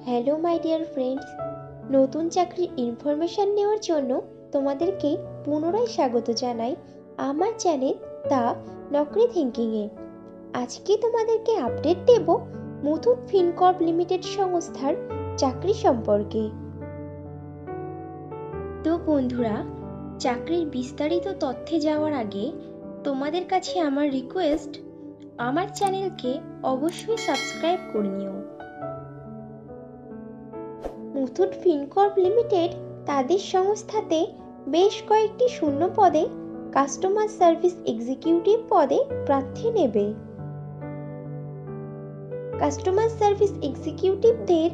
Hello my dear friends, নতুন চাকরির information নেওয়ার জন্য তোমাদেরকে পুনরায় স্বাগত জানাই আমার চ্যানেল দ্য নকরি থিঙ্কিংয়ে। আজকে তোমাদেরকে আপডেট দেব মুথুট ফিনকর্প লিমিটেড সংস্থার চাকরি সম্পর্কে। তো বন্ধুরা, চাকরির বিস্তারিত তথ্যে যাওয়ার আগে তোমাদের কাছে আমার রিকোয়েস্ট, আমার চ্যানেলকে অবশ্যই সাবস্ক্রাইব করে নিও। মুথুট ফিনকর্প লিমিটেড তাদের সংস্থাতে বেশ কয়েকটি শূন্য পদে কাস্টমার সার্ভিস এক্সিকিউটিভ পদে প্রার্থী নেবে। Customer service এক্সিকিউটিভদের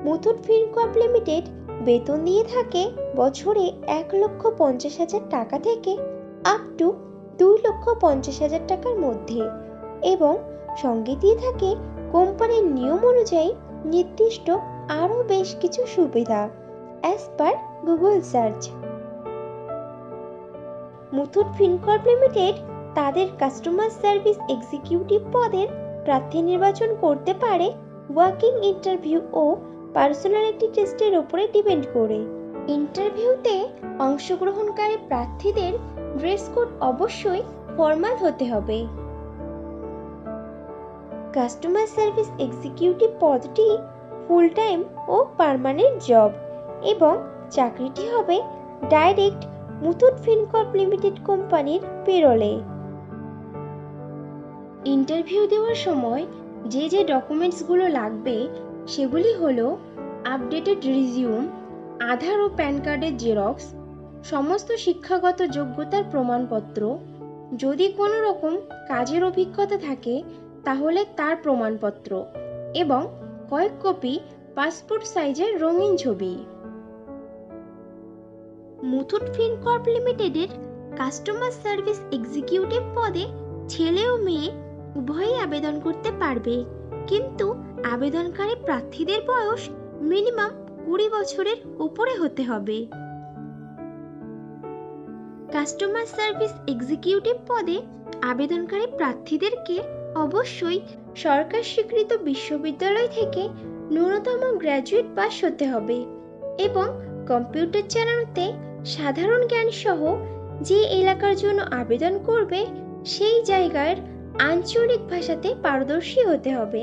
Muthoot Fincorp limited বেতন দিয়ে থাকে বছরে 1,50,000 টাকা থেকে আপ টু 2,50,000 টাকার মধ্যে, এবং সঙ্গে দিয়ে থাকে কোম্পানির নিয়ম অনুযায়ী নির্দিষ্ট আরও বেশ কিছু সুবিধা as per Google search. Muthoot Fincorp limited তাদের কাস্টমার সার্ভিস এক্সিকিউটিভ পদের প্রার্থী নির্বাচন করতে পারে ওয়ার্কিং ইন্টারভিউ ও পার্সোনালিটি টেস্টের উপরে ডিপেন্ড করে। ইন্টারভিউতে অংশগ্রহণকারী প্রার্থীদের ড্রেস কোড অবশ্যই ফর্মাল হতে হবে। কাস্টমার সার্ভিস এক্সিকিউটিভ পদটি ফুল টাইম ও পার্মানেন্ট জব, এবং চাকরিটি হবে ডাইরেক্ট মুথুট ফিনকর্প লিমিটেড কোম্পানির পেরোলে। ইন্টারভিউ দেওয়ার সময় যে ডকুমেন্টসগুলো লাগবে সেগুলি হলো আপডেটেড রিজিউম, আধার ও প্যান কার্ডের জেরক্স, সমস্ত শিক্ষাগত যোগ্যতার প্রমাণপত্র, যদি কোনো রকম কাজের অভিজ্ঞতা থাকে তাহলে তার প্রমাণপত্র, এবং কয়েক কপি পাসপোর্ট সাইজের রঙিন ছবি। মুথুট ফিনকর্প লিমিটেডের কাস্টমার সার্ভিস এক্সিকিউটিভ পদে ছেলে ও মেয়ে উভয়ই আবেদন করতে পারবে, কিন্তু আবেদনকারী প্রার্থীদের বয়স মিনিমাম 20 বছরের উপরে হতে হবে। কাস্টমার সার্ভিস এক্সিকিউটিভ পদে আবেদনকারী প্রার্থীদেরকে অবশ্যই সরকার স্বীকৃত বিশ্ববিদ্যালয় থেকে ন্যূনতম গ্র্যাজুয়েট পাস হতে হবে, এবং কম্পিউটার চালানোতে সাধারণ জ্ঞান সহ যে এলাকার জন্য আবেদন করবে সেই জায়গার আঞ্চলিক ভাষাতে পারদর্শী হতে হবে।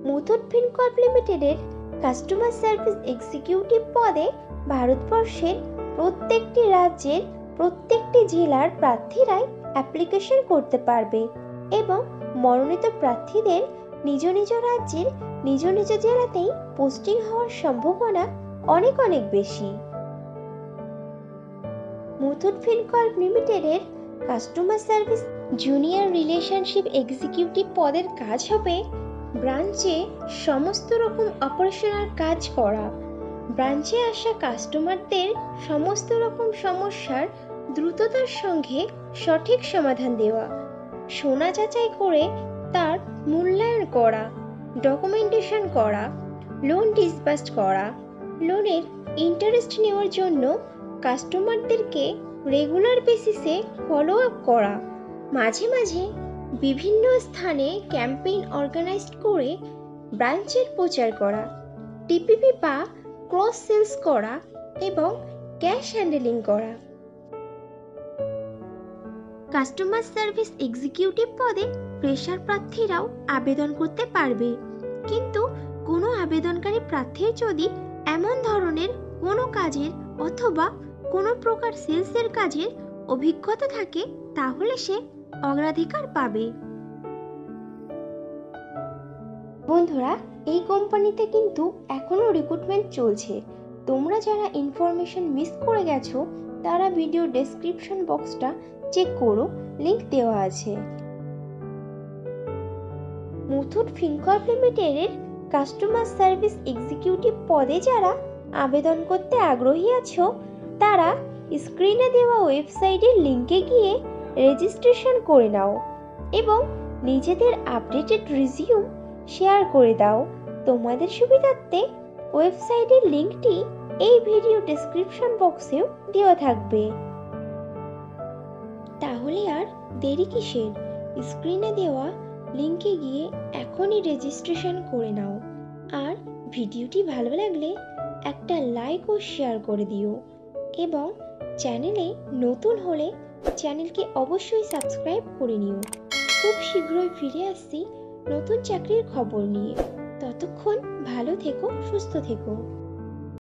মুথুট ফিনকর্প লিমিটেডের কাস্টমার সার্ভিস এক্সিকিউটিভ পদে ভারতবর্ষের প্রত্যেকটি রাজ্যের প্রত্যেকটি জেলার প্রার্থীরাই অ্যাপ্লিকেশন করতে পারবে, এবং মনোনীত প্রার্থীদের নিজ নিজ রাজ্যের নিজ নিজ জেলাতেই পোস্টিং হওয়ার সম্ভাবনা অনেক বেশি। মুথুট ফিনকর্প লিমিটেডের customer service junior relationship executive পদের কাজ হবে ব্রাঞ্চে সমস্ত রকম অপারেশনাল কাজ করা, ব্রাঞ্চে আসা কাস্টমারদের সমস্ত রকম সমস্যার দ্রুততার সঙ্গে সঠিক সমাধান দেওয়া, সোনা যাচাই করে তার মূল্যায়ন করা, ডকুমেন্টেশন করা, লোন ডিসবার্স করা, লোনের ইন্টারেস্ট নেওয়ার জন্য কাস্টমারদেরকে রেগুলার বেসিসে ফলো আপ করা, মাঝে মাঝে বিভিন্ন স্থানে ক্যাম্পেইন অর্গানাইজ করে ব্রাঞ্চের প্রচার করা, টিপিপি বা ক্রস সেলস করা, এবং ক্যাশ হ্যান্ডেলিং করা। কাস্টমার সার্ভিস এক্সিকিউটিভ পদে ফ্রেশার প্রার্থীরাও আবেদন করতে পারবে, কিন্তু কোনো আবেদনকারী প্রার্থীর যদি এমন ধরনের কোনো কাজের অথবা কোনো প্রকার সেলসের কাজের অভিজ্ঞতা থাকে তাহলে সে অগ্রাধিকার পাবে। বন্ধুরা, এই কোম্পানিতে কিন্তু এখনো রিক্রুটমেন্ট চলছে। তোমরা যারা ইনফরমেশন মিস করে গেছো তারা ভিডিও ডেসক্রিপশন বক্সটা চেক করো, লিংক দেওয়া আছে। মুথুট ফিনকর্প লিমিটেডের কাস্টমার সার্ভিস এক্সিকিউটিভ পদে যারা আবেদন করতে আগ্রহী আছো তারা স্ক্রিনে দেওয়া ওয়েবসাইটের লিংকে গিয়ে রেজিস্ট্রেশন করে নাও, এবং নিজেদের আপডেটেড রিজিউম শেয়ার করে দাও। তোমাদের সুবিধার্থে ওয়েবসাইটের লিংকটি এই ভিডিও ডেসক্রিপশন বক্সেও দেওয়া থাকবে। তাহলে আর দেরি কিসের? স্ক্রিনে দেওয়া লিংকে গিয়ে এখনই রেজিস্ট্রেশন করে নাও। আর ভিডিওটি ভালো লাগলে একটা লাইক ও শেয়ার করে দিও এবং চ্যানেলে নতুন হলে চ্যানেলকে অবশ্যই সাবস্ক্রাইব করে নিও। খুব শীঘ্রই ফিরে আসছি নতুন চাকরির খবর নিয়ে। ততক্ষণ ভালো থেকো, সুস্থ থেকো।